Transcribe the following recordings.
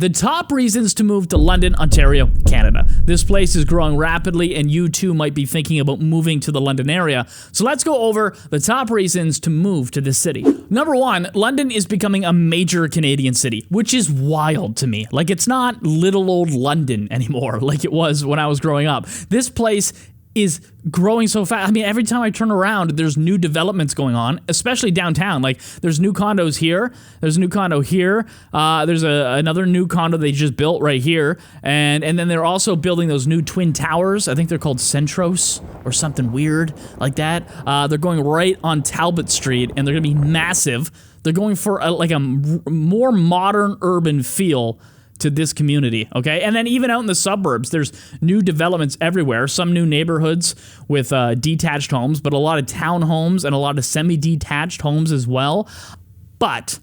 The top reasons to move to London, Ontario, Canada. This place is growing rapidly and you too might be thinking about moving to the London area. So let's go over the top reasons to move to this city. Number one, London is becoming a major Canadian city, which is wild to me. Like, it's not little old London anymore like it was when I was growing up. This place is growing so fast. I mean, every time I turn around, there's new developments going on, especially downtown. Like, there's new condos here. There's a new condo here. There's another new condo they just built right here. And then they're also building those new twin towers. I think they're called Centros or something weird like that. They're going right on Talbot Street, and they're going to be massive. They're going for a more modern urban feel to this community, okay? And then even out in the suburbs, there's new developments everywhere. Some new neighborhoods with detached homes, but a lot of townhomes and a lot of semi-detached homes as well. But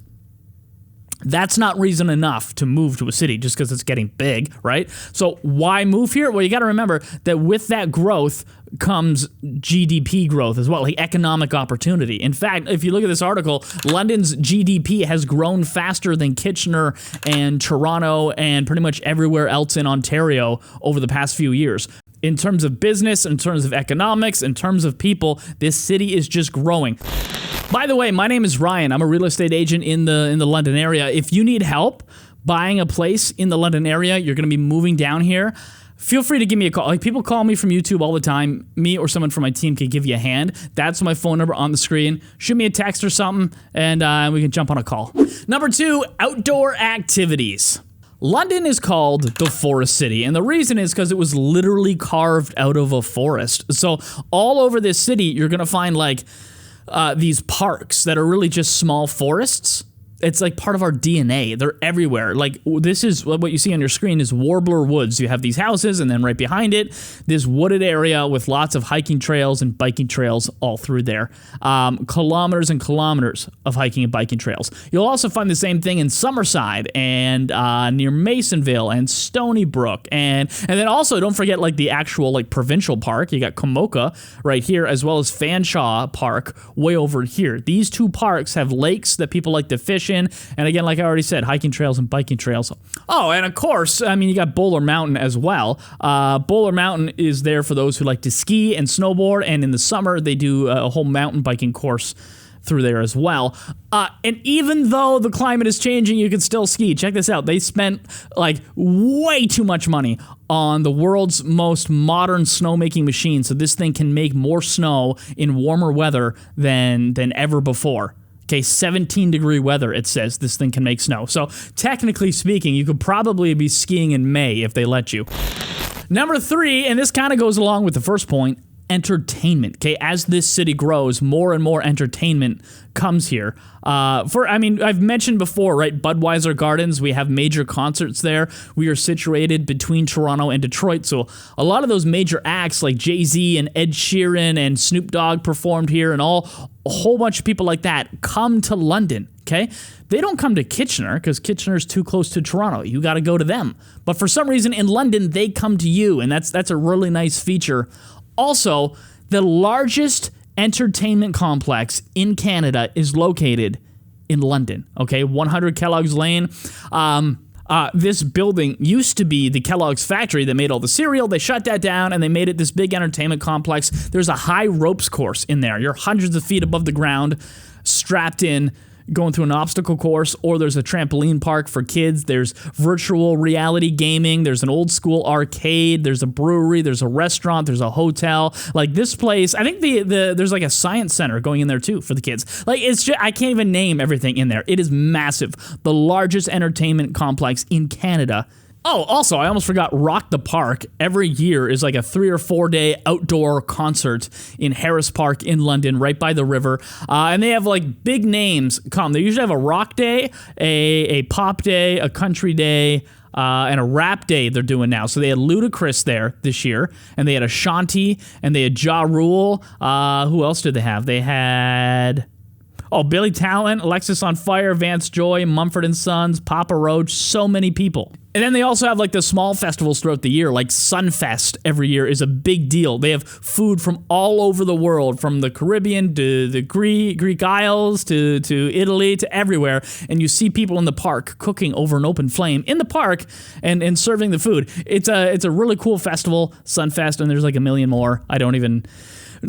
that's not reason enough to move to a city just because it's getting big, right? So why move here? Well, you got to remember that with that growth comes GDP growth as well, like economic opportunity. In fact, if you look at this article, London's GDP has grown faster than Kitchener and Toronto and pretty much everywhere else in Ontario over the past few years. In terms of business, in terms of economics, in terms of people, this city is just growing. By the way, my name is Ryan. I'm a real estate agent in the London area. If you need help buying a place in the London area, you're going to be moving down here, feel free to give me a call. Like, people call me from YouTube all the time. Me or someone from my team can give you a hand. That's my phone number on the screen. Shoot me a text or something, and we can jump on a call. Number two, outdoor activities. London is called the Forest City, and the reason is because it was literally carved out of a forest. So all over this city, you're going to find like these parks that are really just small forests. It's like part of our DNA. They're everywhere. Like, this is what you see on your screen is Warbler Woods. You have these houses, and then right behind it, this wooded area with lots of hiking trails and biking trails all through there. Kilometers and kilometers of hiking and biking trails. You'll also find the same thing in Summerside and near Masonville and Stony Brook. And then also, don't forget, like, the actual, like, provincial park. You got Komoka right here, as well as Fanshawe Park way over here. These two parks have lakes that people like to fish in, and again, like I already said, hiking trails and biking trails. Oh, and of course, I mean, you got Bowler Mountain as well. Bowler Mountain is there for those who like to ski and snowboard, and in the summer, they do a whole mountain biking course through there as well. And even though the climate is changing, you can still ski. Check this out. They spent like way too much money on the world's most modern snowmaking machine, so this thing can make more snow in warmer weather than ever before. Okay, 17-degree weather, it says this thing can make snow. So technically speaking, you could probably be skiing in May if they let you. Number three, and this kind of goes along with the first point, entertainment. Okay, as this city grows, more and more entertainment comes here. I've mentioned before, right? Budweiser Gardens, we have major concerts there. We are situated between Toronto and Detroit, so a lot of those major acts like Jay-Z and Ed Sheeran and Snoop Dogg performed here, and a whole bunch of people like that come to London. Okay, they don't come to Kitchener because Kitchener's too close to Toronto. You got to go to them. But for some reason in London, they come to you, and that's a really nice feature. Also, the largest entertainment complex in Canada is located in London, okay? 100 Kellogg's Lane. This building used to be the Kellogg's factory that made all the cereal. They shut that down, and they made it this big entertainment complex. There's a high ropes course in there. You're hundreds of feet above the ground, strapped in, going through an obstacle course, or there's a trampoline park for kids. There's virtual reality gaming. There's an old school arcade. There's a brewery. There's a restaurant. There's a hotel. Like, this place, I think there's like a science center going in there too for the kids. Like, it's just, I can't even name everything in there. It is massive. The largest entertainment complex in Canada. Oh, also, I almost forgot, Rock the Park every year is like a 3 or 4 day outdoor concert in Harris Park in London, right by the river. And they have like big names come. They usually have a rock day, a pop day, a country day, and a rap day they're doing now. So they had Ludacris there this year, and they had Ashanti, and they had Ja Rule. Who else did they have? They had... Oh, Billy Talent, Alexis on Fire, Vance Joy, Mumford & Sons, Papa Roach, so many people. And then they also have like the small festivals throughout the year, like Sunfest every year is a big deal. They have food from all over the world, from the Caribbean to the Greek Isles to Italy to everywhere. And you see people in the park cooking over an open flame in the park and serving the food. It's a really cool festival, Sunfest, and there's like a million more. I don't even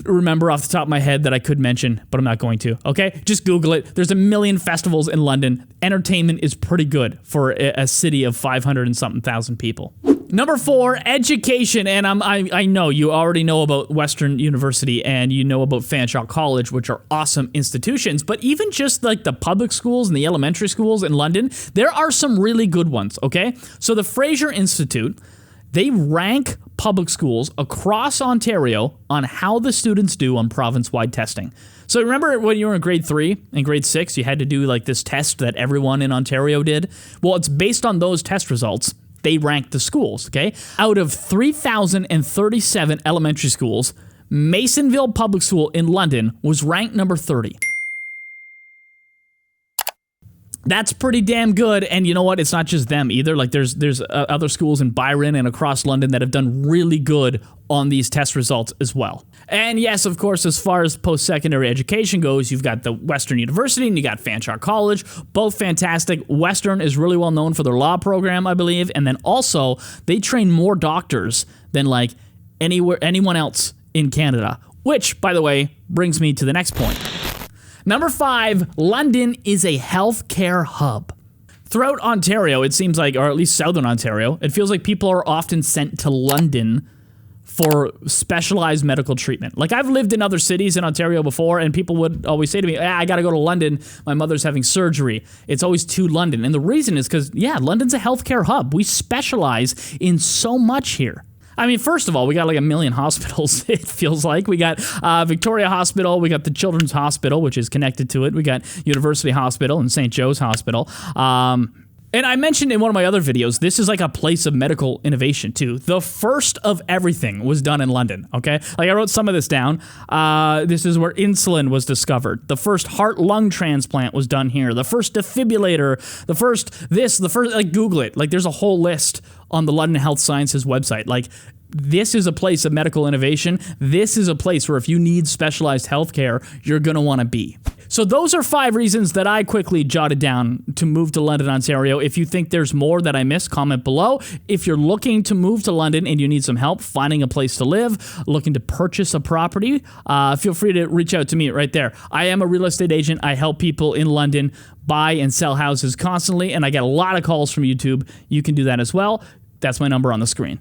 remember off the top of my head that I could mention, but I'm not going to, okay? Just Google it. There's a million festivals in London. Entertainment is pretty good for a city of 500 and something thousand people. Number 4, education, and I know you already know about Western University and you know about Fanshawe College, which are awesome institutions, but even just like the public schools and the elementary schools in London, there are some really good ones, okay? So the Fraser Institute, they rank public schools across Ontario on how the students do on province-wide testing. So remember when you were in grade 3 and grade 6, you had to do like this test that everyone in Ontario did? Well, it's based on those test results. They rank the schools, okay? Out of 3,037 elementary schools, Masonville Public School in London was ranked number 30. That's pretty damn good, and you know what? It's not just them either. Like there's other schools in Byron and across London that have done really good on these test results as well. And yes, of course, as far as post-secondary education goes, you've got the Western University and you got Fanshawe College, both fantastic. Western is really well known for their law program, I believe, and then also they train more doctors than like anyone else in Canada, which, by the way, brings me to the next point. Number 5, London is a healthcare hub. Throughout Ontario, it seems like, or at least Southern Ontario, it feels like people are often sent to London for specialized medical treatment. Like I've lived in other cities in Ontario before, and people would always say to me, I gotta go to London, my mother's having surgery. It's always to London. And the reason is because, yeah, London's a healthcare hub. We specialize in so much here. I mean, first of all, we got like a million hospitals, it feels like. We got Victoria Hospital, we got the Children's Hospital, which is connected to it. We got University Hospital and St. Joe's Hospital. And I mentioned in one of my other videos, this is like a place of medical innovation too. The first of everything was done in London, okay? Like I wrote some of this down. This is where insulin was discovered. The first heart-lung transplant was done here. The first defibrillator, the first, like Google it. Like there's a whole list on the London Health Sciences website. Like this is a place of medical innovation. This is a place where if you need specialized healthcare, you're gonna wanna be. So those are 5 reasons that I quickly jotted down to move to London, Ontario. If you think there's more that I missed, comment below. If you're looking to move to London and you need some help finding a place to live, looking to purchase a property, feel free to reach out to me right there. I am a real estate agent. I help people in London buy and sell houses constantly, and I get a lot of calls from YouTube. You can do that as well. That's my number on the screen.